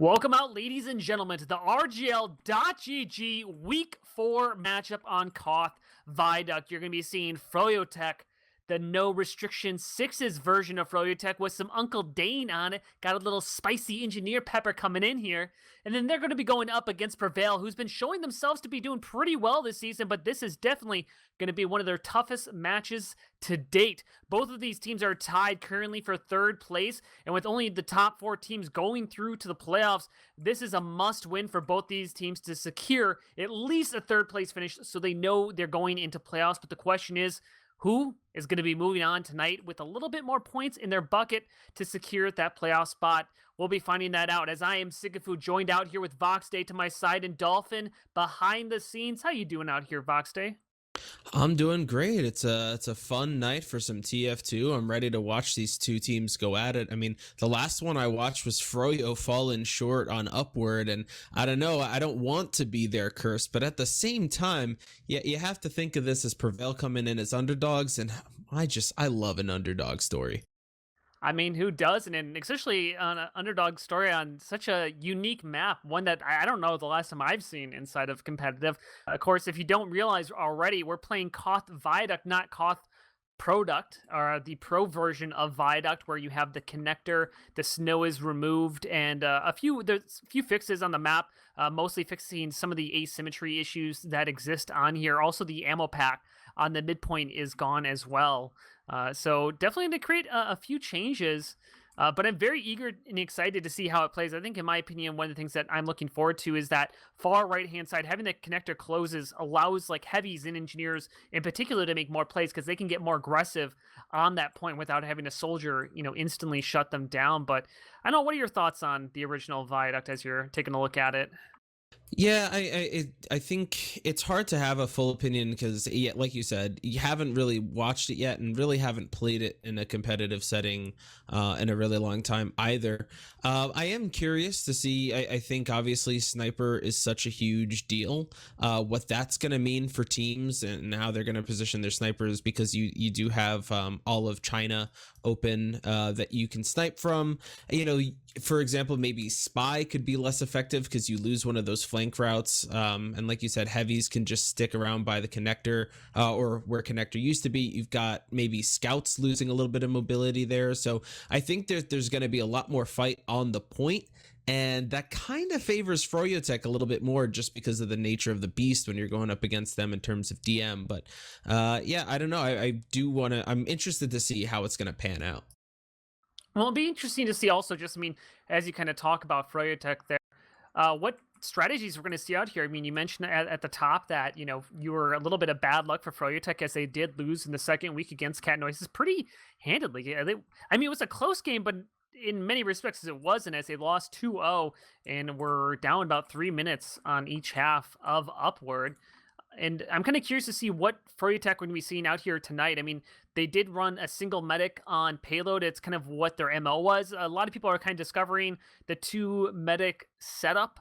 Welcome out, ladies and gentlemen, to the RGL.GG Week 4 matchup on Koth Viaduct. You're going to be seeing Froyotech, the no restriction sixes version of Froyotech with some Uncle Dane on it. Got a little spicy engineer pepper coming in here. And then they're going to be going up against Prevail, who's been showing themselves to be doing pretty well this season, but this is definitely going to be one of their toughest matches to date. Both of these teams are tied currently for third place, and with only the top 4 teams going through to the playoffs, this is a must win for both these teams to secure at least a third place finish so they know they're going into playoffs. But the question is, who is going to be moving on tonight with a little bit more points in their bucket to secure that playoff spot? We'll be finding that out as I am Sigafu, joined out here with Vox Day to my side and Dolphin behind the scenes. How you doing out here, Vox Day? I'm doing great. It's a fun night for some TF2. I'm ready to watch these two teams go at it. I mean, the last one I watched was Froyo falling short on Upward, and I don't know, I don't want to be their curse, but at the same time, yeah, you have to think of this as Prevail coming in as underdogs, and I love an underdog story. I mean, who doesn't? And especially on an underdog story on such a unique map, one that I don't know the last time I've seen inside of competitive. Of course, if you don't realize already, we're playing Koth Viaduct, not Koth Product, or the pro version of Viaduct, where you have the connector, the snow is removed, and there's a few fixes on the map, mostly fixing some of the asymmetry issues that exist on here. Also, the ammo pack on the midpoint is gone as well. So definitely going to create a few changes, but I'm very eager and excited to see how it plays. I think, in my opinion, one of the things that I'm looking forward to is that far right-hand side, having the connector closes allows like heavies and engineers in particular to make more plays because they can get more aggressive on that point without having a soldier, instantly shut them down. But I don't know, what are your thoughts on the original Viaduct as you're taking a look at it? Yeah, I think it's hard to have a full opinion because, yeah, like you said, you haven't really watched it yet and really haven't played it in a competitive setting in a really long time either. I am curious to see. I think obviously Sniper is such a huge deal. What that's going to mean for teams and how they're going to position their snipers, because you do have all of China open that you can snipe from. For example, maybe Spy could be less effective because you lose one of those flank routes, and like you said, heavies can just stick around by the connector, or where connector used to be. You've got maybe scouts losing a little bit of mobility there, so I think there's going to be a lot more fight on the point, and that kind of favors Froyotech a little bit more just because of the nature of the beast when you're going up against them in terms of DM. But yeah, I don't know. I'm interested to see how it's going to pan out. Well, it'll be interesting to see also, just, I mean, as you kind of talk about Froyotech there, what strategies we're going to see out here. I mean, you mentioned at the top that, you were a little bit of bad luck for Froyotech as they did lose in the second week against Cat Noises pretty handedly. Yeah, I mean, it was a close game, but in many respects it wasn't, as they lost 2-0 and were down about 3 minutes on each half of Upward. And I'm kind of curious to see what Froyotech we're going to be seeing out here tonight. I mean, they did run a single medic on payload. It's kind of what their MO was. A lot of people are kind of discovering the 2 medic setup,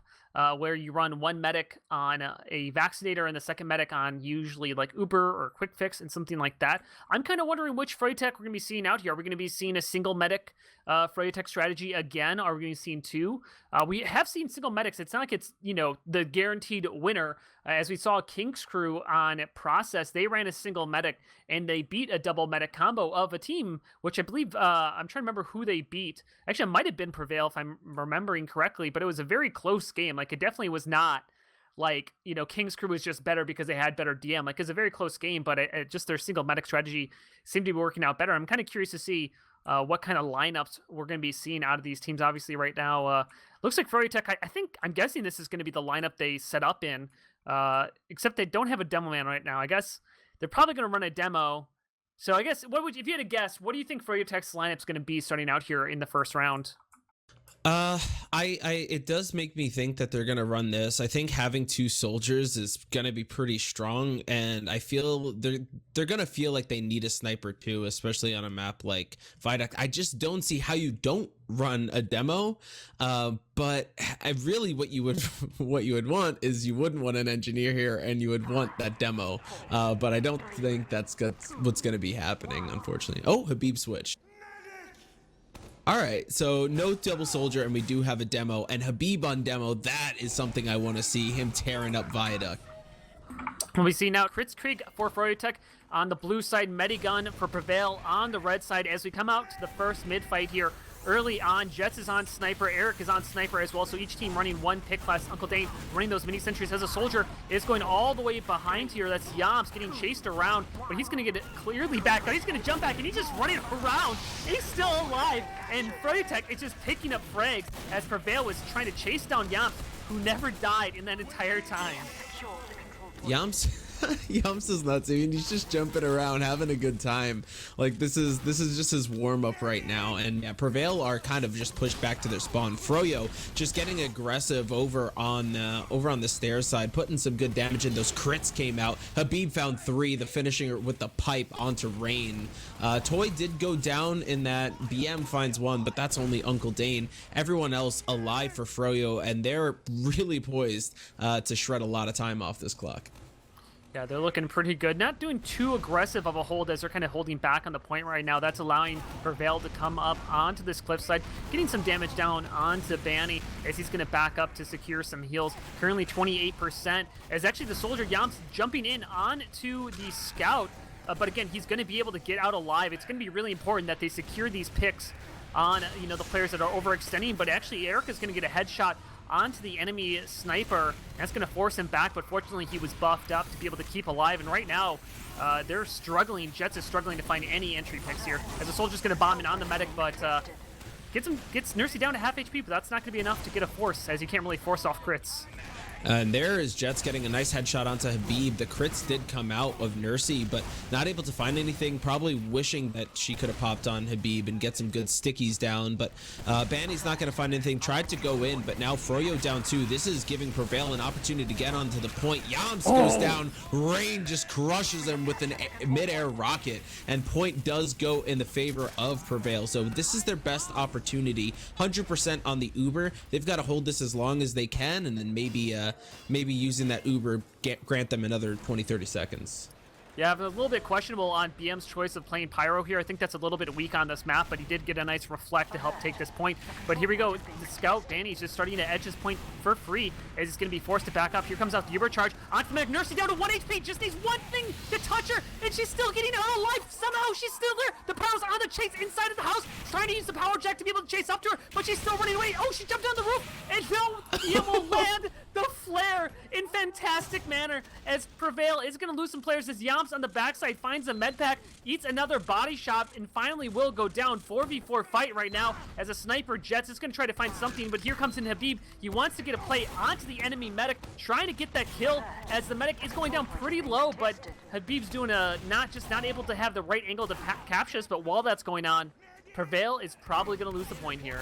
where you run 1 medic on a vaccinator and the second medic on usually like Uber or Quick Fix and something like that. I'm kind of wondering which Froyotech we're going to be seeing out here. Are we going to be seeing a single medic Froyotech strategy again? Are we going to be seeing 2? We have seen single medics. It's not like it's, the guaranteed winner. As we saw King's Crew on Process, they ran a single medic and they beat a double medic combo of a team, which I believe, I'm trying to remember who they beat. Actually, it might have been Prevail if I'm remembering correctly, but it was a very close game. Like, it definitely was not like, King's Crew was just better because they had better DM. Like, it's a very close game, but it just their single medic strategy seemed to be working out better. I'm kind of curious to see what kind of lineups we're going to be seeing out of these teams. Obviously, right now, looks like Froyotech, I'm guessing this is going to be the lineup they set up in, except they don't have a demo man right now. I guess they're probably going to run a demo. So I guess, if you had to guess, what do you think Froyotech's lineup's going to be starting out here in the first round? It does make me think that they're gonna run this. I think having 2 soldiers is gonna be pretty strong, and I feel they're gonna feel like they need a sniper too, especially on a map like Viaduct. I just don't see how you don't run a demo. But I really, what you would want is, you wouldn't want an engineer here, and you would want that demo. But I don't think that's what's gonna be happening, unfortunately. Oh, Habib switched. All right, so no double soldier, and we do have a demo, and Habib on demo. That is something I want to see, him tearing up Viaduct. We see now Kritzkrieg for Froyotech on the blue side, Medigun for Prevail on the red side. As we come out to the first mid fight here, early on, Jets is on Sniper, Eric is on Sniper as well, so each team running one pick class. Uncle Dane running those mini sentries as a soldier is going all the way behind here. That's Yams getting chased around, but he's going to get it clearly back. Now he's going to jump back, and he's just running around. He's still alive, and Froyotech is just picking up frags as Prevail was trying to chase down Yams, who never died in that entire time. Yams Yams is nuts. I mean, he's just jumping around, having a good time. Like, this is just his warm-up right now. And yeah, Prevail are kind of just pushed back to their spawn. Froyo just getting aggressive over on the stairs side, putting some good damage in. Those crits came out. Habib found 3, the finishing with the pipe onto Rain. Toy did go down in that. BM finds 1, but that's only Uncle Dane. Everyone else alive for Froyo, and they're really poised to shred a lot of time off this clock. Yeah, they're looking pretty good. Not doing too aggressive of a hold as they're kind of holding back on the point right now. That's allowing Prevail to come up onto this cliffside, getting some damage down onto Banny as he's going to back up to secure some heals. Currently 28%, as actually the soldier Yams jumping in onto the scout. But again, he's going to be able to get out alive. It's going to be really important that they secure these picks on, you know, the players that are overextending. But actually, Eric is going to get a headshot onto the enemy sniper. That's going to force him back, but fortunately he was buffed up to be able to keep alive. And right now, they're struggling. Jets is struggling to find any entry picks here, as the soldier's going to bomb in on the medic, but gets Nursey down to half HP, but that's not going to be enough to get a force, as you can't really force off crits. And there is Jets getting a nice headshot onto Habib. The crits did come out of Nursey, but not able to find anything. Probably wishing that she could have popped on Habib and get some good stickies down. But Banny's not going to find anything. Tried to go in, but now Froyo down too. This is giving Prevail an opportunity to get onto the point. Yams goes down. Rain just crushes him with an mid-air rocket. And point does go in the favor of Prevail. So this is their best opportunity. 100% on the Uber. They've got to hold this as long as they can, and then maybe using that Uber grant them another 20-30 seconds. Yeah, a little bit questionable on BM's choice of playing Pyro here. I think that's a little bit weak on this map, but he did get a nice reflect to help take this point. But here we go. The scout, Danny's just starting to edge his point for free, as he's going to be forced to back up. Here comes out the Uber charge onto the medic. Nursey down to 1 HP. Just needs one thing to touch her, and she's still getting out alive. Somehow she's still there. The Pyro's on the chase inside of the house, trying to use the power jack to be able to chase up to her, but she's still running away. Oh, she jumped down the roof, and now BM will land the flare in fantastic manner, as Prevail is going to lose some players as Yams on the backside finds a med pack, eats another body shot, and finally will go down. 4v4 fight right now as a sniper Jets is going to try to find something, but here comes in Habib. He wants to get a play onto the enemy medic, trying to get that kill as the medic is going down pretty low, but Habib's doing not able to have the right angle to capture this. But while that's going on, Prevail is probably going to lose the point here.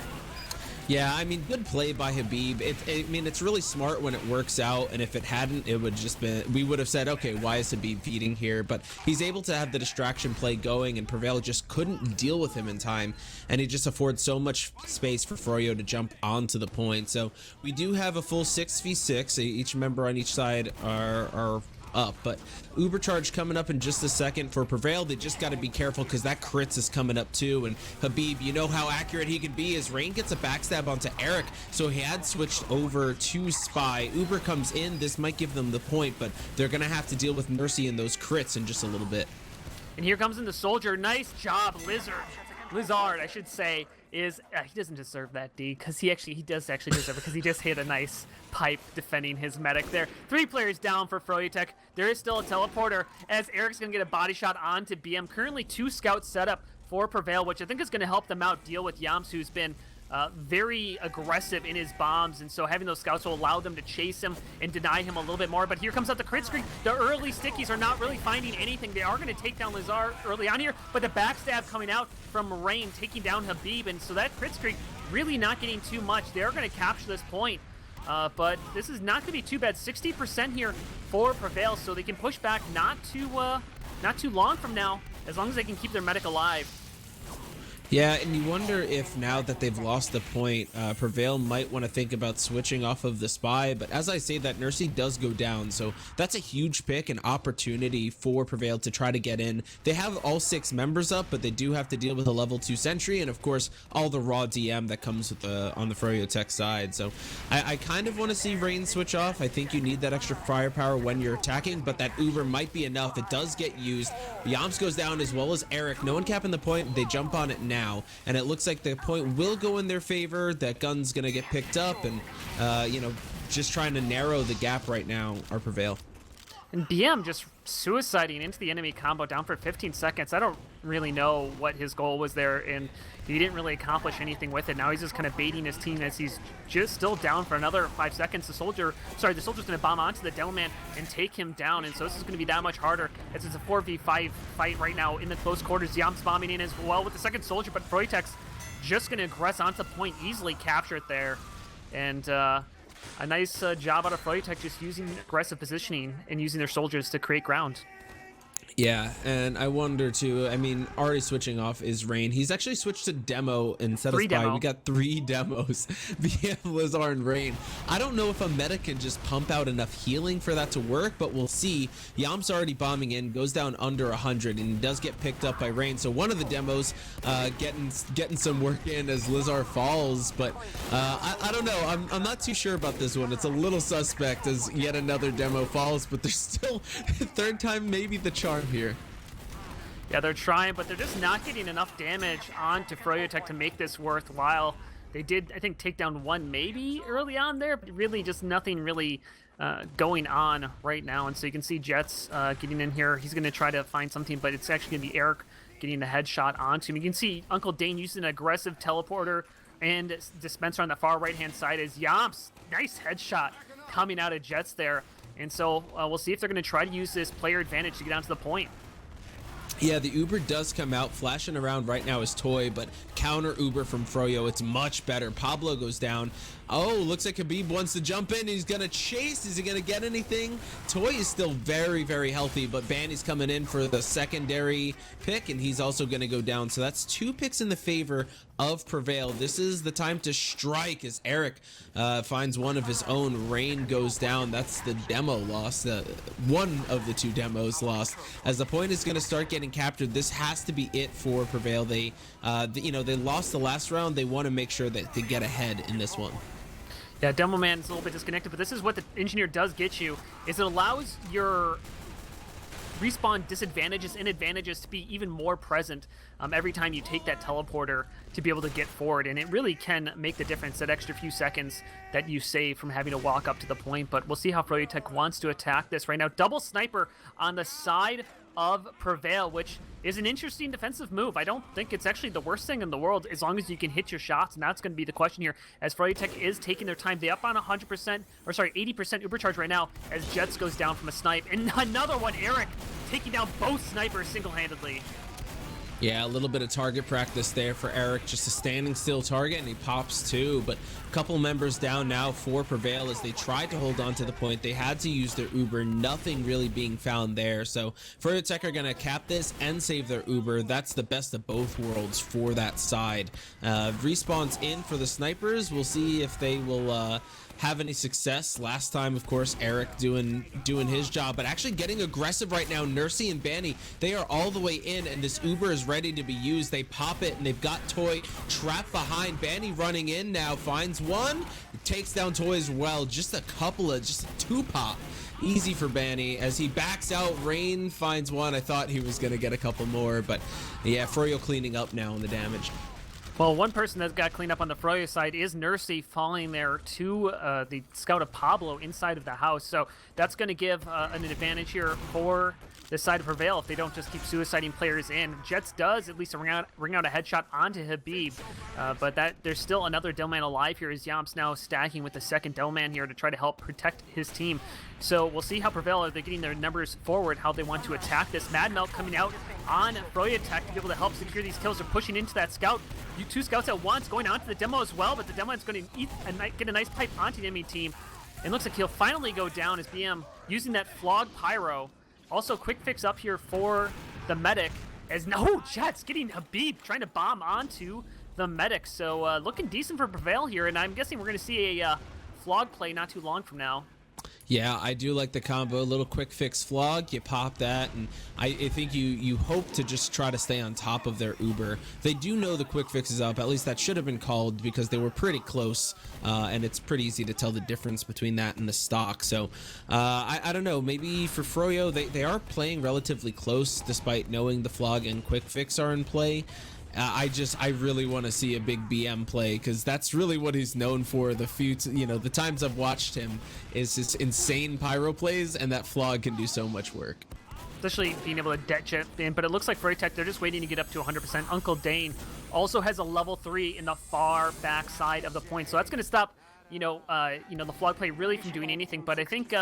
Yeah, I mean, good play by Habib. I mean, it's really smart when it works out, and if it hadn't, it would just been, we would have said, okay, why is Habib feeding here? But he's able to have the distraction play going, and Prevail just couldn't deal with him in time, and he just affords so much space for Froyo to jump onto the point. So we do have a full 6v6. Each member on each side are up, but Uber charge coming up in just a second for Prevail. They just got to be careful because that crits is coming up too, and Habib, you know how accurate he can be, as Rain gets a backstab onto Eric, so he had switched over to Spy. Uber comes in. This might give them the point, but they're gonna have to deal with Mercy and those crits in just a little bit. And here comes in the soldier. Nice job, Lizard, I should say, is he doesn't deserve that D, because he does actually deserve it, because he just hit a nice pipe defending his medic there. 3 players down for Froyotech. There is still a teleporter, as Eric's gonna get a body shot onto BM. Currently 2 scouts set up for Prevail, which I think is gonna help them out deal with Yams, who's been very aggressive in his bombs, and so having those scouts will allow them to chase him and deny him a little bit more. But here comes out the crit screen. The early stickies are not really finding anything. They are going to take down Lizard early on here, but the backstab coming out from Rain taking down Habib, and so that crit screen really not getting too much. They're going to capture this point, but this is not going to be too bad. 60% here for Prevail, so they can push back not too long from now, as long as they can keep their medic alive. Yeah, and you wonder if now that they've lost the point, Prevail might want to think about switching off of the spy. But as I say, that Nursey does go down, so that's a huge pick, an opportunity for Prevail to try to get in. They have all 6 members up, but they do have to deal with a level 2 sentry, and of course, all the raw DM that comes with on the Froyotech side. So I kind of want to see Rain switch off. I think you need that extra firepower when you're attacking, but that Uber might be enough. It does get used. Yams goes down as well as Eric. No one capping the point. They jump on it now. And it looks like the point will go in their favor. That gun's gonna get picked up, and you know, just trying to narrow the gap right now are Prevail. And BM just suiciding into the enemy combo down for 15 seconds. I don't really know what his goal was there, and he didn't really accomplish anything with it. Now he's just kind of baiting his team as he's just still down for another 5 seconds. The soldier's going to bomb onto the Demoman and take him down, and so this is going to be that much harder as it's a 4v5 fight right now in the close quarters. Yam's bombing in as well with the second soldier, but Froyotech's just going to aggress onto point, easily capture it there. And a nice job out of Froyotech just using aggressive positioning and using their soldiers to create ground. Yeah, and I wonder too, I mean, already switching off is Rain. He's actually switched to demo instead of spy. We got 3 demos via Blizzard and Rain. I don't know if a meta can just pump out enough healing for that to work, but we'll see. Yam's already bombing in, goes down under 100, and does get picked up by Rain. So one of the demos getting some work in as Lizard falls, but I don't know. I'm not too sure about this one. It's a little suspect as yet another demo falls, but there's still third time maybe the charm here. Yeah, they're trying, but they're just not getting enough damage onto Froyotech to make this worthwhile. They did, I think, take down 1 maybe early on there, but really just nothing really going on right now. And so you can see Jets getting in here. He's going to try to find something, but it's actually going to be Eric getting a headshot onto him. You can see Uncle Dane using an aggressive teleporter and dispenser on the far right-hand side as Yamps. Nice headshot coming out of Jets there. And so we'll see if they're going to try to use this player advantage to get onto the point. Yeah, the Uber does come out. Flashing around right now is Toy, but counter Uber from Froyo, it's much better. Pablo goes down. Oh, looks like Khabib wants to jump in. He's going to chase. Is he going to get anything? Toy is still very, very healthy, but Banny's coming in for the secondary pick, and he's also going to go down. So that's 2 picks in the favor of Prevail. This is the time to strike as Eric finds one of his own. Rain goes down. That's the demo loss. One of the 2 demos lost. As the point is going to start getting captured, this has to be it for Prevail. They lost the last round. They want to make sure that they get ahead in this one. Yeah, Demo Man is a little bit disconnected, but this is what the engineer does get you, is it allows your respawn disadvantages and advantages to be even more present every time you take that teleporter to be able to get forward, and it really can make the difference, that extra few seconds that you save from having to walk up to the point. But we'll see how Froyotech wants to attack this right now. Double sniper on the side of Prevail, which is an interesting defensive move. I don't think it's actually the worst thing in the world as long as you can hit your shots, and that's going to be the question here as Froyotech is taking their time. They up on 100%, or sorry, 80% Uber charge right now as Jets goes down from a snipe, and another one, Eric, taking down both snipers single-handedly. Yeah, a little bit of target practice there for Eric, just a standing still target, and he pops 2, but a couple members down now for Prevail as they tried to hold on to the point. They had to use their Uber, nothing really being found there. So Froyotech are going to cap this and save their Uber. That's the best of both worlds for that side. Respawns in for the snipers. We'll see if they will have any success. Last time, of course, Eric doing his job, but actually getting aggressive right now. Nursey and Banny, they are all the way in, and this Uber is ready to be used. They pop it, and they've got Toy trapped behind. Banny running in now, finds one, takes down Toy as well. Just a 2 pop. Easy for Banny as he backs out. Rain finds one. I thought he was going to get a couple more, but yeah, Froyo cleaning up now on the damage. Well, one person that's got cleaned up on the Froyo side is Nursey falling there to the scout of Pablo inside of the house. So that's going to give an advantage here for this side of Prevail if they don't just keep suiciding players in. Jets does at least ring out a headshot onto Khabib, but there's still another Delman alive here as Yamps now stacking with the second Delman here to try to help protect his team. So we'll see how Prevail, are they getting their numbers forward, how they want to attack this. Mad Melt coming out on Froyotech to be able to help secure these kills. They're pushing into that scout. 2 scouts at once, going onto the demo as well, but the demo is going to get a nice pipe onto the enemy team. And looks like he'll finally go down as BM using that Flog Pyro. Also, quick fix up here for the medic As no, Jets getting Habib trying to bomb onto the medic. So looking decent for Prevail here, and I'm guessing we're going to see a flog play not too long from now. Yeah, I do like the combo. A little quick fix flog, you pop that, and I think you hope to just try to stay on top of their Uber. They do know the quick fix is up. At least that should have been called because they were pretty close, and it's pretty easy to tell the difference between that and the stock. So I don't know. Maybe for Froyo, they are playing relatively close despite knowing the flog and quick fix are in play. I really want to see a big BM play because that's really what he's known for. The times I've watched him is his insane pyro plays, and that flog can do so much work. Especially being able to debt jet in, but it looks like Froyotech, they're just waiting to get up to 100%. Uncle Dane also has a level 3 in the far back side of the point, so that's going to stop, the flog play really from doing anything. But I think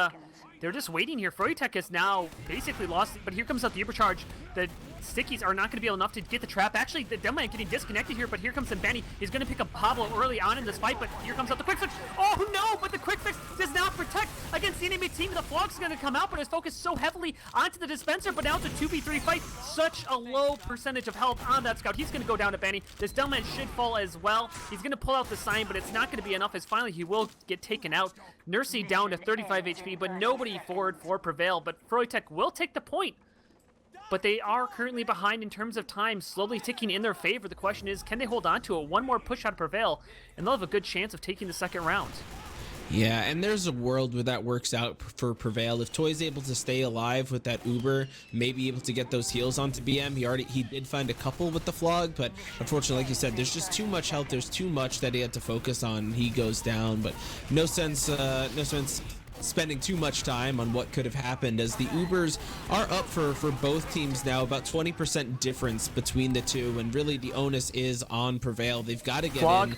they're just waiting here. Froyotech has now basically lost it, but here comes out the Ubercharge. The stickies are not going to be enough to get the trap. Actually, the Deadman getting disconnected here, but here comes Benny. He's going to pick up Pablo early on in this fight, but here comes out the quick fix. Oh no, but the quick fix does not protect against the enemy team. The flog's going to come out, but it's focused so heavily onto the dispenser, but now it's a 2v3 fight. Such a low percentage of health on that scout. He's going to go down to Benny. This Deadman should fall as well. He's going to pull out the sign, but it's not going to be enough as finally he will get taken out. Nursey down to 35 HP, but nobody forward for Prevail, but Froyotech will take the point. But they are currently behind in terms of time, slowly ticking in their favor. The question is, can they hold on to it? One more push out of Prevail, and they'll have a good chance of taking the second round. Yeah, and there's a world where that works out for Prevail. If Toy's able to stay alive with that Uber, maybe able to get those heals onto BM. He did find a couple with the flog, but unfortunately, like you said, there's just too much health. There's too much that he had to focus on. He goes down, but no sense spending too much time on what could have happened, as the Ubers are up for both teams now, about 20% difference between the two, and really the onus is on Prevail. They've got to get in.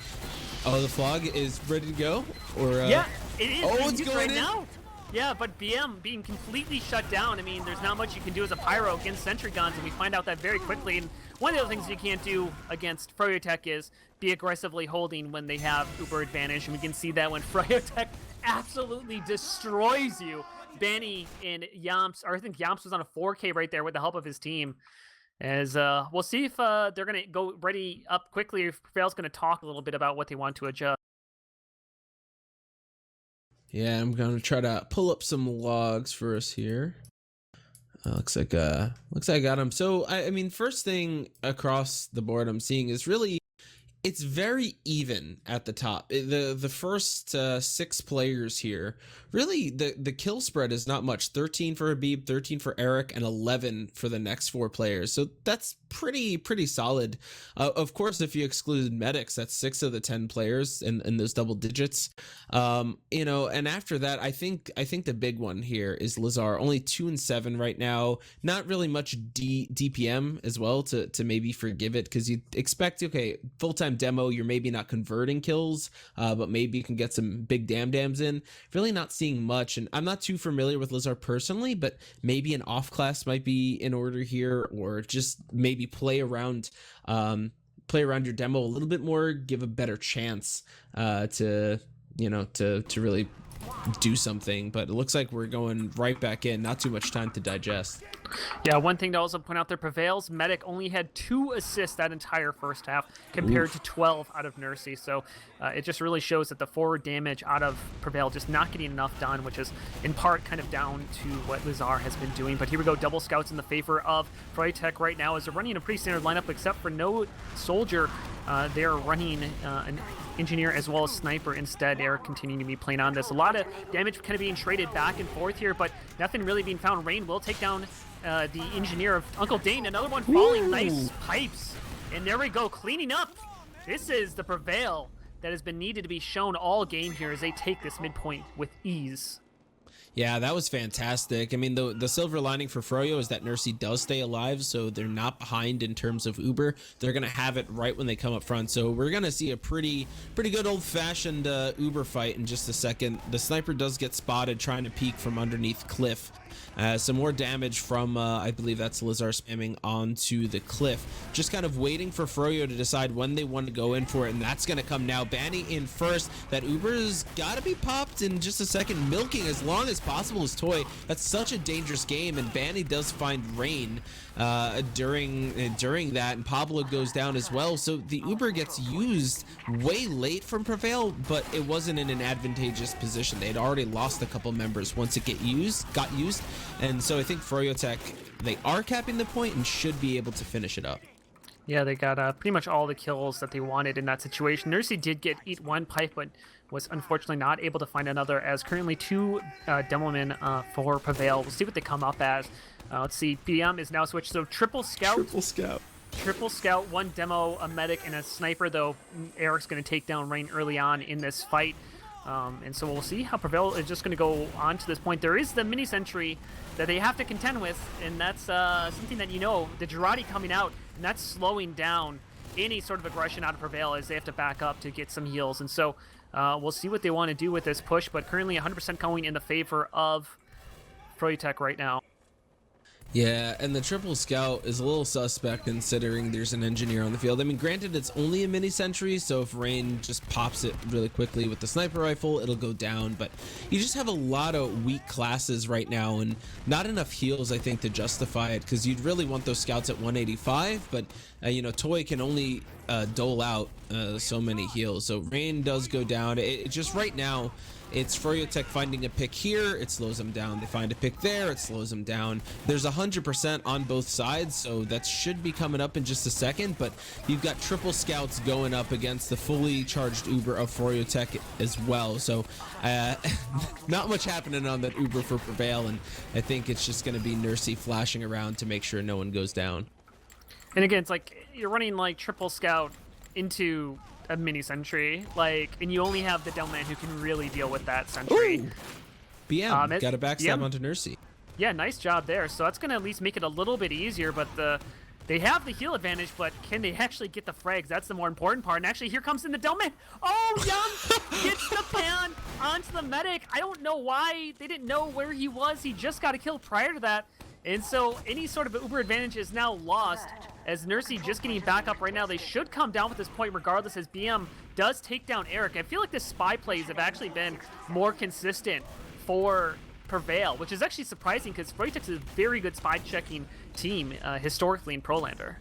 Oh, the flog is ready to go? Or yeah, it is. Oh, it's going right in now. Yeah, but BM being completely shut down. I mean, there's not much you can do as a pyro against sentry guns, and we find out that very quickly. And one of the other things you can't do against Froyotech is be aggressively holding when they have Uber advantage, and we can see that when Froyotech absolutely destroys you. Benny and Yamps, or I think Yamps was on a 4K right there with the help of his team. As we'll see if they're going to go ready up quickly, if Prevail's going to talk a little bit about what they want to adjust. Yeah, I'm going to try to pull up some logs for us here. Looks like I got them. So I mean, first thing across the board I'm seeing is really it's very even at the top. The first 6 players here, really the kill spread is not much. 13 for Habib, 13 for Eric, and 11 for the next 4 players. So that's pretty solid. Of course, if you exclude medics, that's 6 of the 10 players in those double digits. And after that, I think the big one here is Lazar, only 2 and 7 right now. Not really much DPM as well to maybe forgive it, because you expect, okay, full-time demo, you're maybe not converting kills, but maybe you can get some big dams in. Really not seeing much, and I'm not too familiar with Lazar personally, but maybe an off class might be in order here, or just maybe play around your demo a little bit more, give a better chance to really do something. But it looks like we're going right back in, not too much time to digest. Yeah, one thing to also point out there, Prevail's medic only had 2 assists that entire first half compared to 12 out of Nursey. So it just really shows that the forward damage out of Prevail just not getting enough done, which is in part kind of down to what Lazar has been doing. But here we go, double scouts in the favor of Froyotech right now, as they're running a pretty standard lineup, except for no soldier. They're running an engineer as well as sniper instead. They're continuing to be playing on this. A lot of damage kind of being traded back and forth here, but nothing really being found. Rain will take down the engineer of Uncle Dane. Another one falling. Ooh. Nice pipes. And there we go, cleaning up. This is the Prevail that has been needed to be shown all game here as they take this midpoint with ease. Yeah, that was fantastic. I mean, the silver lining for Froyo is that Nursey does stay alive, so they're not behind in terms of Uber. They're going to have it right when they come up front. So we're going to see a pretty good old-fashioned Uber fight in just a second. The sniper does get spotted trying to peek from underneath cliff. Some more damage from, I believe that's Lazar spamming onto the cliff. Just kind of waiting for Froyo to decide when they want to go in for it, and that's going to come now. Banny in first. That Uber's got to be popped in just a second. Milking as long strong as possible as Toy. That's such a dangerous game, and Banny does find Rain during that, and Pablo goes down as well. So the Uber gets used way late from Prevail, but it wasn't in an advantageous position. They had already lost a couple members once it got used, and so I think Froyotech, they are capping the point and should be able to finish it up. Yeah, they got pretty much all the kills that they wanted in that situation. Nursey did eat one pipe, but was unfortunately not able to find another, as currently 2 Demomen for Prevail. We'll see what they come up as. Let's see, BM is now switched, so triple scout. Triple scout, 1 demo, a medic, and a sniper, though Eric's going to take down Rain early on in this fight. And so we'll see how Prevail is just going to go on to this point. There is the mini sentry that they have to contend with, and that's something that, the Girardi coming out, and that's slowing down any sort of aggression out of Prevail, as they have to back up to get some heals. And so we'll see what they want to do with this push, but currently 100% going in the favor of Froyotech right now. Yeah, and the triple scout is a little suspect considering there's an engineer on the field. I mean, granted, it's only a mini sentry, so if Rain just pops it really quickly with the sniper rifle, it'll go down. But you just have a lot of weak classes right now, and not enough heals, I think, to justify it, because you'd really want those scouts at 185, but Toy can only dole out so many heals. So Rain does go down. It just right now, it's Froyotech finding a pick here, it slows them down. They find a pick there, it slows them down. There's 100% on both sides, so that should be coming up in just a second, but you've got triple scouts going up against the fully charged Uber of Froyotech as well. So not much happening on that Uber for Prevail, and I think it's just going to be Nursey flashing around to make sure no one goes down. And again, it's like you're running like triple scout into a mini sentry, and you only have the Delman who can really deal with that sentry. Ooh. BM got a backstab onto Nursey. Yeah, nice job there. So that's going to at least make it a little bit easier, but they have the heal advantage, but can they actually get the frags? That's the more important part. And actually, here comes in the Delman. Oh, Yum gets the pan onto the medic. I don't know why they didn't know where he was. He just got a kill prior to that. And so any sort of Uber advantage is now lost, as Nursey just getting back up right now. They should come down with this point regardless, as BM does take down Eric. I feel like the spy plays have actually been more consistent for Prevail, which is actually surprising because Froyotech is a very good spy checking team historically in Prolander.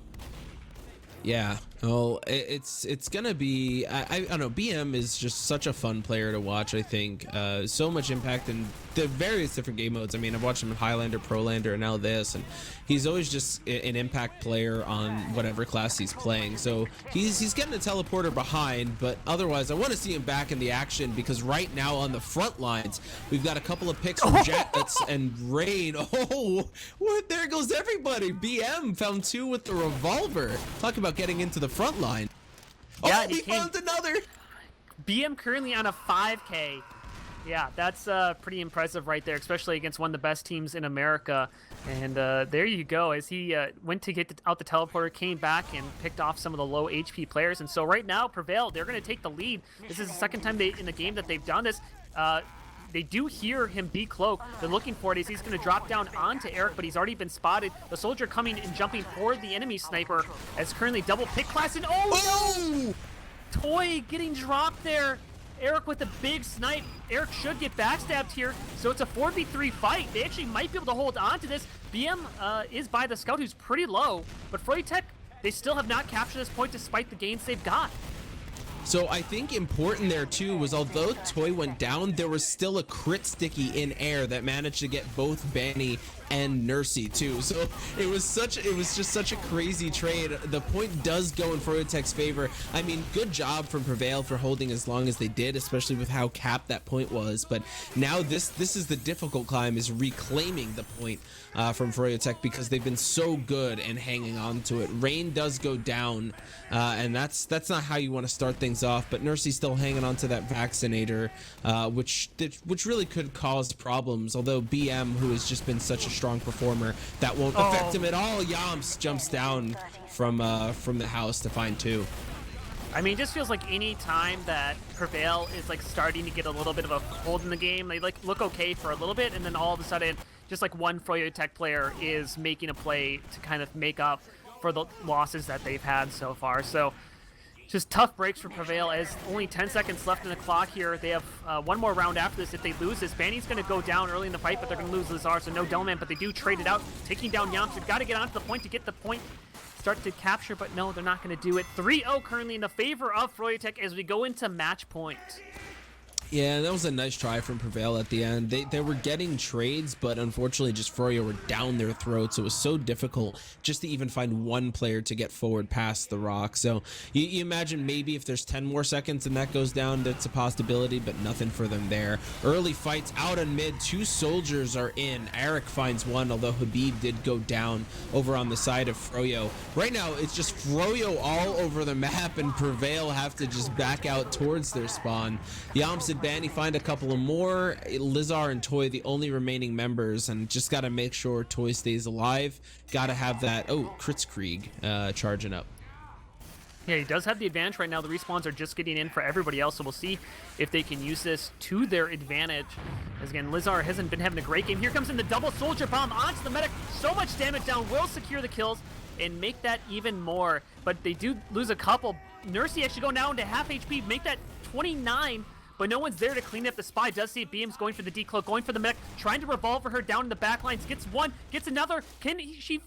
Yeah, well, it's gonna be, I don't know, BM is just such a fun player to watch. I think so much impact in the various different game modes. I mean, I've watched him in Highlander, Prolander, and now this, and he's always just an impact player on whatever class he's playing. So he's getting a teleporter behind, but otherwise I want to see him back in the action, because right now on the front lines we've got a couple of picks from Jets and Rain. Oh, what? There goes everybody. BM found 2 with the revolver. Talk about getting into the front line. Yeah, oh, he found another. BM currently on a 5K. Yeah, that's pretty impressive right there, especially against one of the best teams in America. And there you go, as he went to get out the teleporter, came back and picked off some of the low HP players. And so right now, Prevail, they're going to take the lead. This is the second time in the game that they've done this. They do hear him decloak. They're looking for it as he's going to drop down onto Eric, but he's already been spotted. The soldier coming and jumping for the enemy sniper, as currently double pick class. And no! Toy getting dropped there. Eric with a big snipe. Eric should get backstabbed here, so it's a 4v3 fight. They actually might be able to hold on to this. BM is by the scout, who's pretty low, but Froyotech, they still have not captured this point despite the gains they've got. So I think important there too was, although Toy went down, there was still a crit sticky in air that managed to get both Banny and Nursey too. So it was just such a crazy trade. The point does go in Froyotech's favor. I mean, good job from Prevail for holding as long as they did, especially with how capped that point was. But now this is the difficult climb, is reclaiming the point from Froyotech, because they've been so good and hanging on to it. Rain does go down, and that's not how you want to start things off. But Nursey's still hanging on to that vaccinator, which really could cause problems. Although BM, who has just been such a strong performer, that won't affect him at all. Yams jumps down from the house to find 2. I mean, it just feels like any time that Prevail is starting to get a little bit of a hold in the game, they look okay for a little bit, and then all of a sudden, just one Froyotech player is making a play to kind of make up for the losses that they've had so far. So Just tough breaks for Prevail as only 10 seconds left in the clock here. They have one more round after this. If they lose this, Banny's going to go down early in the fight, but they're going to lose Lazar, so no Delman, but they do trade it out, taking down Yamps. They've got to get onto the point to get the point, start to capture, but no, they're not going to do it. 3-0 currently in the favor of Froyotech as we go into match point. Yeah, that was a nice try from Prevail at the end. They were getting trades, but unfortunately just Froyo were down their throats. It was so difficult just to even find one player to get forward past the rock. So you imagine maybe if there's 10 more seconds and that goes down, that's a possibility, but nothing for them there. Early fights out on mid, 2 soldiers are in. Eric finds one, although Habib did go down over on the side of Froyo. Right now, it's just Froyo all over the map, and Prevail have to just back out towards their spawn. Yamps and Banny find a couple of more. Lizar and Toy the only remaining members, and just got to make sure Toy stays alive. Got to have that, Kritzkrieg charging up. Yeah, he does have the advantage right now. The respawns are just getting in for everybody else, so we'll see if they can use this to their advantage. As again, Lizar hasn't been having a great game. Here comes in the double soldier bomb onto the medic. So much damage down, will secure the kills and make that even more. But they do lose a couple. Nursey actually go down to half HP, make that 29. But no one's there to clean up the spy. Does see Beams going for the decloak, going for the mech, trying to revolver her down in the back lines. Gets one, gets another. Can she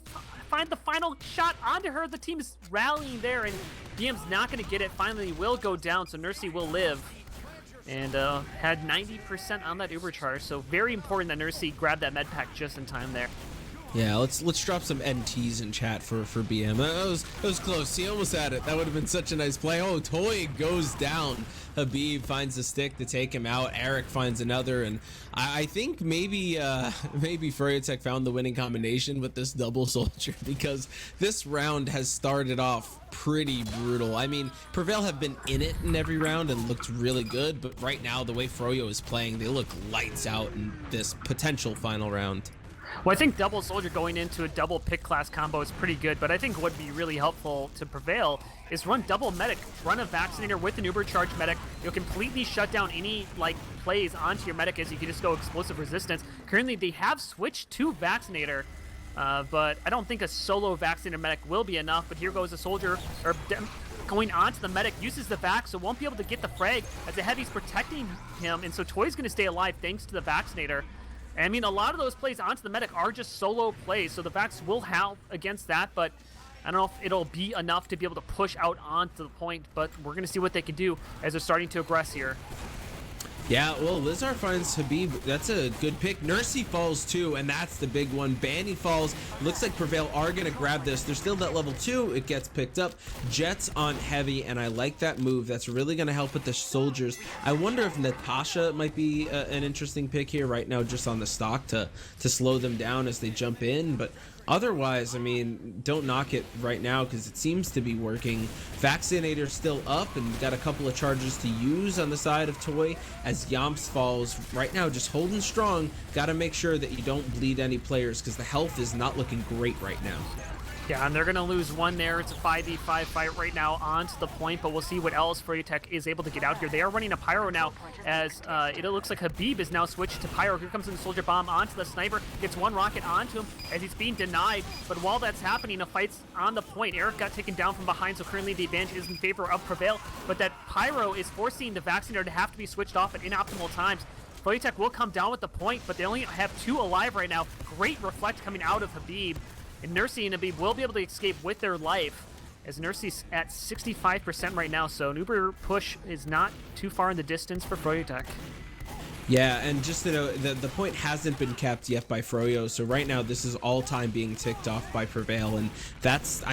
find the final shot onto her? The team is rallying there, and Beams not going to get it. Finally, will go down, so Nursey will live. And had 90% on that Uber charge, so very important that Nursey grabbed that med pack just in time there. Yeah, let's drop some NTs in chat for BM. That was close. He almost had it. That would have been such a nice play. Oh, Toy goes down. Habib finds the stick to take him out. Eric finds another, and I think maybe Froyotech found the winning combination with this double soldier, because this round has started off pretty brutal. I mean, Prevail have been in it in every round and looked really good, but right now the way Froyo is playing, they look lights out in this potential final round. Well, I think double soldier going into a double pick class combo is pretty good, but I think what would be really helpful to Prevail is run double medic, run a vaccinator with an uber charged medic. You'll completely shut down any plays onto your medic, as you can just go explosive resistance. Currently, they have switched to vaccinator, but I don't think a solo vaccinator medic will be enough. But here goes a soldier, going onto the medic, uses the vac, so won't be able to get the frag as the heavy's protecting him, and so Toy's going to stay alive thanks to the vaccinator. I mean, a lot of those plays onto the medic are just solo plays, so the Vax will help against that, but I don't know if it'll be enough to be able to push out onto the point, but we're going to see what they can do as they're starting to aggress here. Yeah, well, Lizar finds Habib. That's a good pick. Nursey falls too, and that's the big one. Banny falls. Looks like Prevail are going to grab this. There's still that level 2. It gets picked up. Jets on heavy, and I like that move. That's really going to help with the soldiers. I wonder if Natasha might be an interesting pick here right now, just on the stock to slow them down as they jump in, but otherwise, I mean, don't knock it right now because it seems to be working. Vaccinator still up and got a couple of charges to use on the side of Toy as Yamps falls. Right now, just holding strong. Got to make sure that you don't bleed any players because the health is not looking great right now. Yeah, and they're going to lose one there. It's a 5v5 fight right now onto the point, but we'll see what else Froyotech is able to get out here. They are running a Pyro now as it looks like Habib is now switched to Pyro. Here comes in the Soldier Bomb onto the Sniper. Gets one rocket onto him as he's being denied, but while that's happening, a fight's on the point. Eric got taken down from behind, so currently the advantage is in favor of Prevail, but that Pyro is forcing the Vaccinator to have to be switched off at inoptimal times. Froyotech will come down with the point, but they only have 2 alive right now. Great reflect coming out of Habib. And Nursey and Habib will be able to escape with their life, as Nursey's at 65% right now, so an Uber push is not too far in the distance for Froyotech. Yeah, and just to know, the point hasn't been kept yet by Froyo, so right now this is all time being ticked off by Prevail, and that's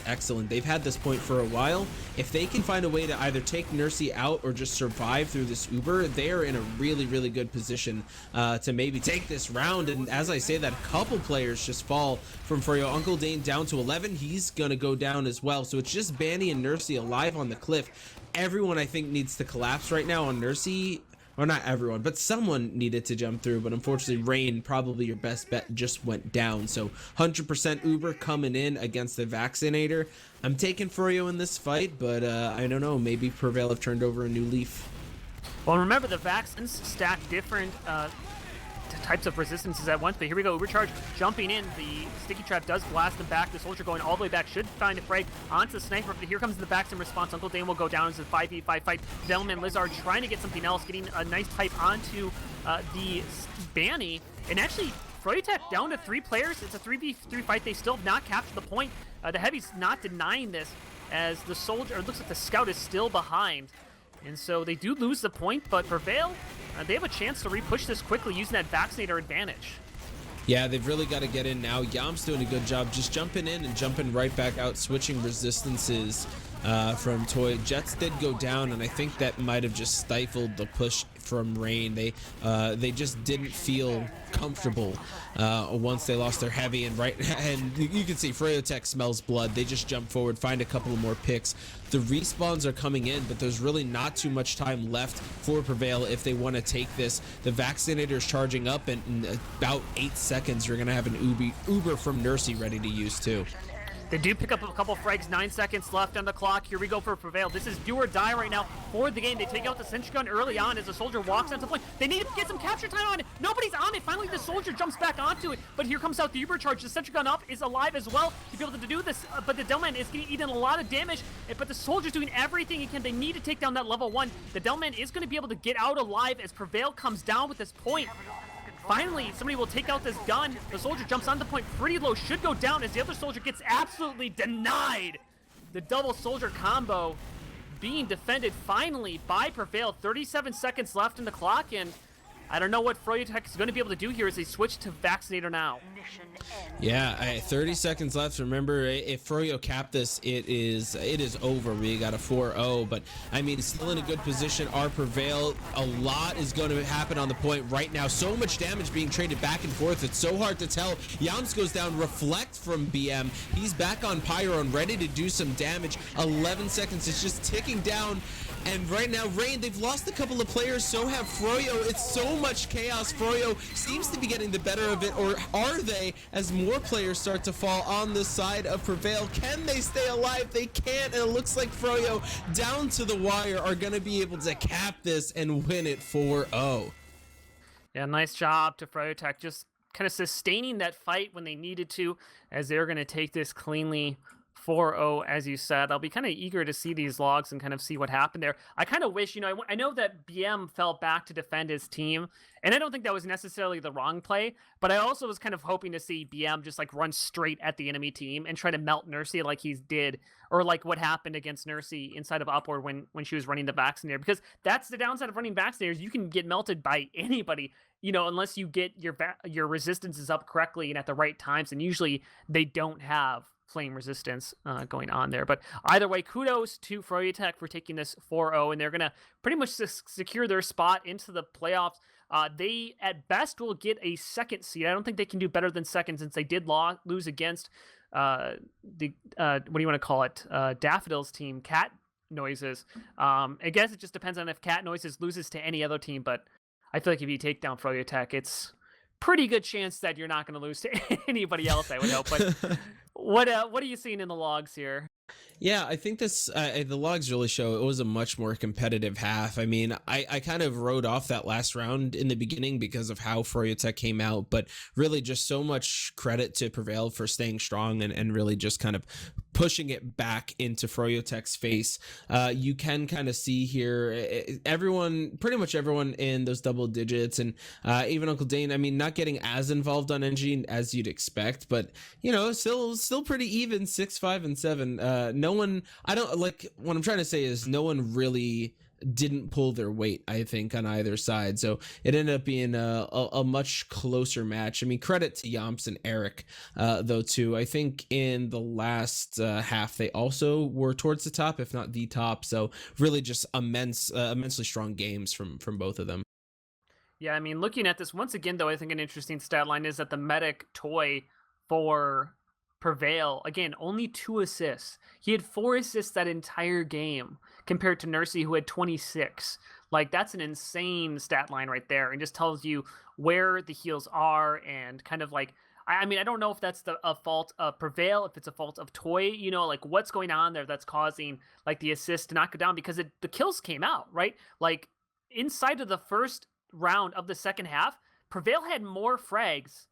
excellent. They've had this point for a while. If they can find a way to either take Nursey out or just survive through this Uber, they are in a really, really good position to maybe take this round. And as I say that, a couple players just fall from Froyo. Uncle Dane down to 11, he's gonna go down as well, so it's just Banny and Nursey alive on the cliff. Everyone, I think, needs to collapse right now on Nursey. Or not everyone, but someone needed to jump through. But unfortunately, Rain, probably your best bet, just went down. So 100% Uber coming in against the Vaccinator. I'm taking Froyo in this fight, but I don't know. Maybe Prevail have turned over a new leaf. Well, remember, the Vaccines stack different types of resistances at once. But here we go, Ubercharge jumping in. The sticky trap does blast them back. The soldier going all the way back should find a frag onto the sniper. But here comes the backs in response. Uncle Dane will go down as a 5v5 fight. Delman Lizard trying to get something else, getting a nice pipe onto the Banny. And actually, Froyotech down to 3 players. It's a 3v3 fight. They still have not captured the point. The Heavy's not denying this, as the soldier, or it looks like the scout is still behind. And so they do lose the point, but Prevail, they have a chance to re-push this quickly using that vaccinator advantage. Yeah, they've really got to get in now. Yam's doing a good job just jumping in and jumping right back out, switching resistances from Toy. Jets did go down, and I think that might have just stifled the push from Rain. They just didn't feel comfortable once they lost their Heavy, and you can see Froyotech smells blood. They just jump forward, find a couple of more picks. The respawns are coming in, but there's really not too much time left for Prevail if they want to take this. The vaccinator is charging up, and in about 8 seconds, you're going to have an Uber from Nursey ready to use too. They do pick up a couple frags, 9 seconds left on the clock. Here we go for Prevail. This is do or die right now for the game. They take out the sentry gun early on as the soldier walks onto the point. They need to get some capture time on it. Nobody's on it. Finally, the soldier jumps back onto it, but here comes out the Uber charge. The sentry gun up is alive as well to be able to do this, but the Delman is getting eaten a lot of damage, but the soldier's doing everything he can. They need to take down that level 1. The Delman is going to be able to get out alive as Prevail comes down with this point. Finally, somebody will take out this gun. The soldier jumps on the point pretty low, should go down as the other soldier gets absolutely denied. The double soldier combo being defended finally by Prevail. 37 seconds left in the clock, and I don't know what Froyotech is going to be able to do here as they switch to Vaccinator now. Yeah, 30 seconds left. Remember, if Froyo cap this, it is over. We got a 4-0, but I mean, still in a good position. Our Prevail, a lot is going to happen on the point right now. So much damage being traded back and forth. It's so hard to tell. Yams goes down. Reflect from BM. He's back on Pyro and ready to do some damage. 11 seconds. It's just ticking down. And right now, Rain, they've lost a couple of players, so have Froyo. It's so much chaos. Froyo seems to be getting the better of it, or are they, as more players start to fall on the side of Prevail? Can they stay alive? They can't, and it looks like Froyo, down to the wire, are going to be able to cap this and win it 4-0. Yeah, nice job to Froyotech, just kind of sustaining that fight when they needed to, as they're going to take this cleanly 4-0, as you said. I'll be kind of eager to see these logs and kind of see what happened there. I kind of wish, I know that BM fell back to defend his team, and I don't think that was necessarily the wrong play, but I also was kind of hoping to see BM just like run straight at the enemy team and try to melt Nursey like he did, or like what happened against Nursey inside of Upward when she was running the Vaccinator, because that's the downside of running Vaccinators. You can get melted by anybody, unless you get your resistances up correctly and at the right times, and usually they don't have flame resistance going on there. But either way, kudos to Froyotech for taking this 4-0, and they're going to pretty much secure their spot into the playoffs. They, at best, will get a second seed. I don't think they can do better than second, since they did lose against what do you want to call it? Daffodil's team, Cat Noises. I guess it just depends on if Cat Noises loses to any other team, but I feel like if you take down Froyotech, it's pretty good chance that you're not going to lose to anybody else, I would hope. But what are you seeing in the logs here? Yeah, I think this the logs really show it was a much more competitive half. I mean, I kind of wrote off that last round in the beginning because of how Froyotech came out, but really just so much credit to Prevail for staying strong and really just kind of pushing it back into Froyotech's face. You can kind of see here pretty much everyone in those double digits, and even Uncle Dane, I mean, not getting as involved on NG as you'd expect, but still pretty even, 6, 5, and 7. No one, I don't like, what I'm trying to say is no one really didn't pull their weight, I think, on either side. So it ended up being a much closer match. I mean, credit to Yamps and Eric, though, too. I think in the last half, they also were towards the top, if not the top. So really just immensely strong games from both of them. Yeah, I mean, looking at this, once again, though, I think an interesting stat line is that the medic toy for Prevail, again, only 2 assists. He had 4 assists that entire game compared to Nursey, who had 26. Like, that's an insane stat line right there, and just tells you where the heals are, and kind of like, I mean, I don't know if that's a fault of Prevail, if it's a fault of Toy, like what's going on there that's causing like the assist to not go down, because the kills came out, right? Like inside of the first round of the second half, Prevail had more frags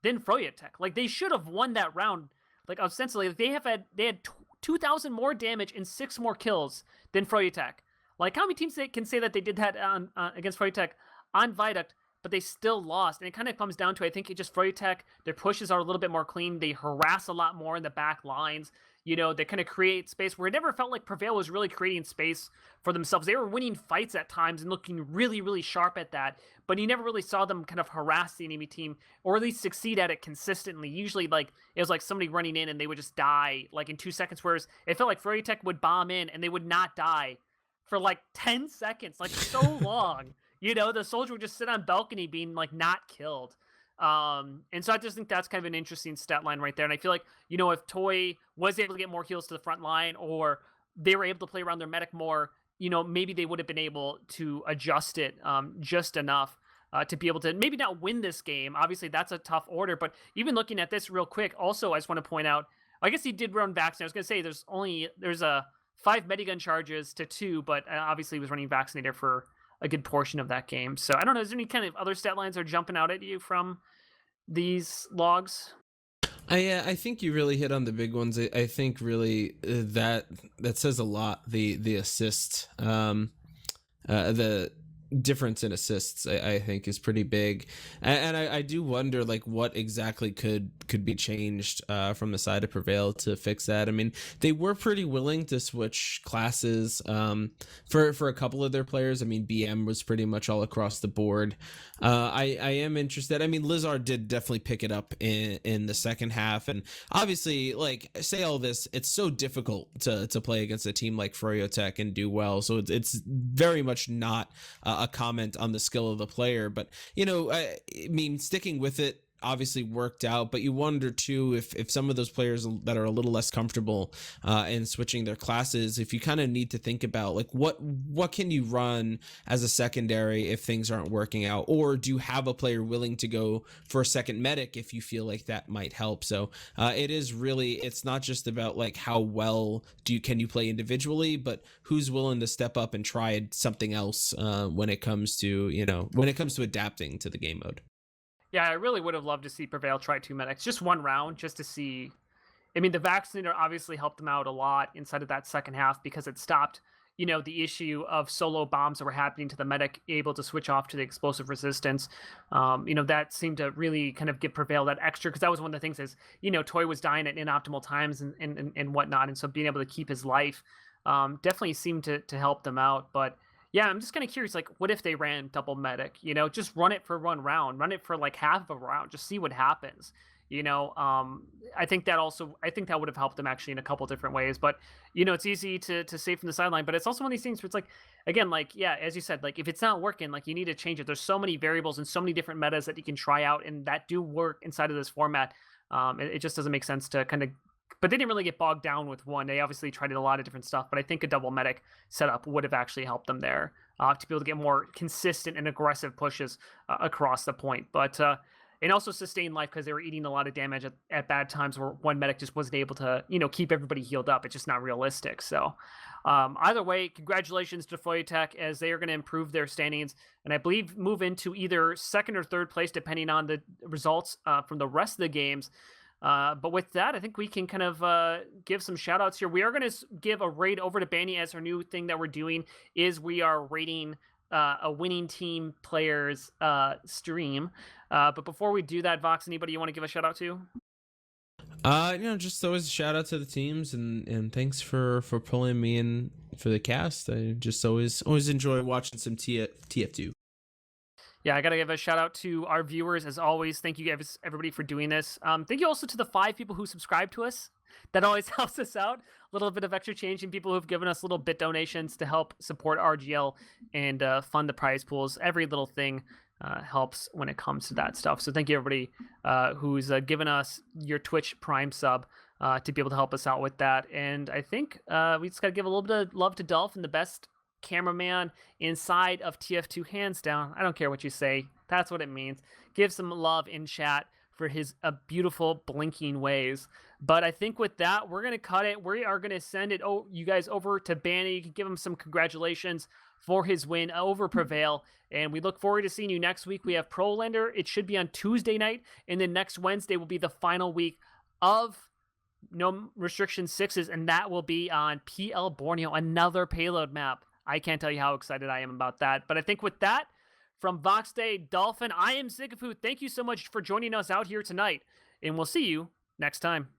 than Froyotech. Like, they should have won that round. Like, ostensibly, like, they had 2,000 more damage and 6 more kills than Froyotech. Like, how many teams can say that they did that on against Froyotech on Viaduct, but they still lost? And it kind of comes down to, I think, it just Froyotech, their pushes are a little bit more clean. They harass a lot more in the back lines. You know, they kind of create space where it never felt like Prevail was really creating space for themselves. They were winning fights at times and looking really, really sharp at that, but you never really saw them kind of harass the enemy team, or at least succeed at it consistently. Usually, like, it was like somebody running in and they would just die, like, in 2 seconds, whereas it felt like Froyotech would bomb in and they would not die for, like, 10 seconds, like, so long. You know, the soldier would just sit on balcony being, like, not killed. And so I just think that's kind of an interesting stat line right there. And I feel like, you know, if Toy was able to get more heals to the front line, or they were able to play around their medic more, you know, maybe they would have been able to adjust it just enough to be able to maybe not win this game. Obviously, that's a tough order. But even looking at this real quick, also, I just want to point out, I guess he did run vaccinated. I was going to say there's a 5 medigun charges to 2, but obviously he was running vaccinator for a good portion of that game. So I don't know, is there any kind of other stat lines that are jumping out at you from these logs? I think you really hit on the big ones. I think really that says a lot. The assist, the difference in assists, I think, is pretty big, and I do wonder, like, what exactly could be changed from the side of Prevail to fix that. I mean, they were pretty willing to switch classes for a couple of their players. I mean, BM was pretty much all across the board. I am interested. I mean, Lizard did definitely pick it up in the second half, and obviously, like, say all this, it's so difficult to play against a team like Froyotech and do well. So it's very much not a comment on the skill of the player, but, you know, I mean, sticking with it obviously worked out, but you wonder too if some of those players that are a little less comfortable in switching their classes, if you kind of need to think about, like, what can you run as a secondary if things aren't working out, or do you have a player willing to go for a second medic if you feel like that might help? So it is really, it's not just about, like, how well can you play individually, but who's willing to step up and try something else when it comes to adapting to the game mode. Yeah, I really would have loved to see Prevail try 2 medics, just 1 round, just to see. I mean, the vaccinator obviously helped them out a lot inside of that second half, because it stopped, you know, the issue of solo bombs that were happening to the medic able to switch off to the explosive resistance. You know, that seemed to really kind of give Prevail that extra, because that was one of the things is, you know, Toy was dying at inoptimal times and whatnot, and so being able to keep his life definitely seemed to help them out. But yeah, I'm just kind of curious, like, what if they ran double medic? You know, just run it for 1 round, run it for like half of a round, just see what happens. You know, I think that would have helped them actually in a couple different ways. But, you know, it's easy to say from the sideline, but it's also one of these things where it's like, again, like, yeah, as you said, like, if it's not working, like, you need to change it. There's so many variables and so many different metas that you can try out and that do work inside of this format. It just doesn't make sense to kind of. But they didn't really get bogged down with one. They obviously tried a lot of different stuff, but I think a double medic setup would have actually helped them there to be able to get more consistent and aggressive pushes across the point. But and also sustain life, because they were eating a lot of damage at bad times where one medic just wasn't able to, you know, keep everybody healed up. It's just not realistic. So either way, congratulations to Froyotech, as they are going to improve their standings and I believe move into either second or third place, depending on the results from the rest of the games. But with that, I think we can kind of give some shout outs here. We are going to give a raid over to Banny, as our new thing that we're doing is we are rating a winning team player's stream. But before we do that, Vox, anybody you want to give a shout out to? You know, just always a shout out to the teams, and thanks for pulling me in for the cast. I just always enjoy watching some TF2. Yeah, I got to give a shout out to our viewers as always. Thank you guys, everybody, for doing this. Thank you also to the 5 people who subscribe to us. That always helps us out. A little bit of extra change, and people who've given us little bit donations to help support RGL and fund the prize pools. Every little thing helps when it comes to that stuff. So thank you, everybody who's given us your Twitch Prime sub to be able to help us out with that. And I think we just got to give a little bit of love to Dolphin, the best cameraman inside of TF2, hands down. I don't care what you say. That's what it means. Give some love in chat for his beautiful blinking ways. But I think with that, we're going to cut it. We are going to send it you guys over to Banny. You can give him some congratulations for his win over Prevail. And we look forward to seeing you next week. We have Prolander. It should be on Tuesday night. And then next Wednesday will be the final week of No Restriction 6s. And that will be on PL Borneo, another payload map. I can't tell you how excited I am about that. But I think with that, from Vox Day Dolphin, I am Zigafu. Thank you so much for joining us out here tonight. And we'll see you next time.